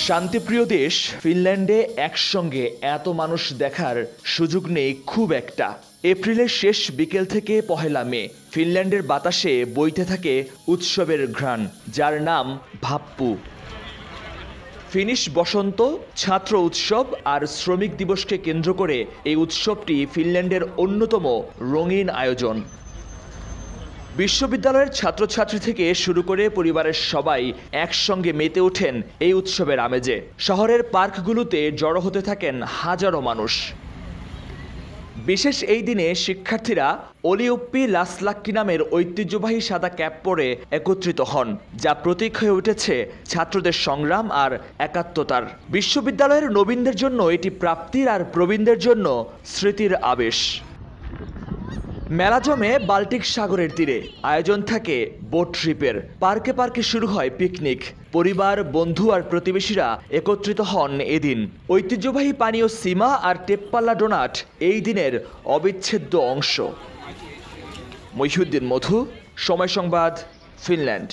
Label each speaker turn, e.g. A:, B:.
A: শান্তিপ্রিয় দেশ ফিনল্যান্ডে একসঙ্গে এত মানুষ দেখার সুযোগ নেই খুব একটা। এপ্রিলের শেষ বিকেল থেকে পহেলা মে ফিনল্যান্ডের বাতাসে বইতে থাকে উৎসবের ঘ্রাণ, যার নাম ভাপ্পু। ফিনিশ বসন্ত, ছাত্র উৎসব আর শ্রমিক দিবসকে কেন্দ্র করে এই উৎসবটি ফিনল্যান্ডের অন্যতম রঙিন আয়োজন। বিশ্ববিদ্যালয়ের ছাত্রছাত্রী থেকে শুরু করে পরিবারের সবাই একসঙ্গে মেতে ওঠেন এই উৎসবের আমেজে। শহরের পার্কগুলোতে জড়ো হতে থাকেন হাজারো মানুষ। বিশেষ এই দিনে শিক্ষার্থীরা অলিউপ্পি লাসলাক্কি নামের ঐতিহ্যবাহী সাদা ক্যাপ পরে একত্রিত হন, যা প্রতীক হয়ে উঠেছে ছাত্রদের সংগ্রাম আর একাত্মতার। বিশ্ববিদ্যালয়ের নবীনদের জন্য এটি প্রাপ্তির, আর প্রবীণদের জন্য স্মৃতির আবেশ। মেলা জমে বাল্টিক সাগরের তীরে, আয়োজন থাকে বোট ট্রিপের। পার্কে পার্কে শুরু হয় পিকনিক। পরিবার, বন্ধু আর প্রতিবেশীরা একত্রিত হন এদিন। ঐতিহ্যবাহী পানীয় সিমা আর টেপ্পাল্লা ডোনাট এই দিনের অবিচ্ছেদ্য অংশ। মহিউদ্দিন মধু, সময় সংবাদ, ফিনল্যান্ড।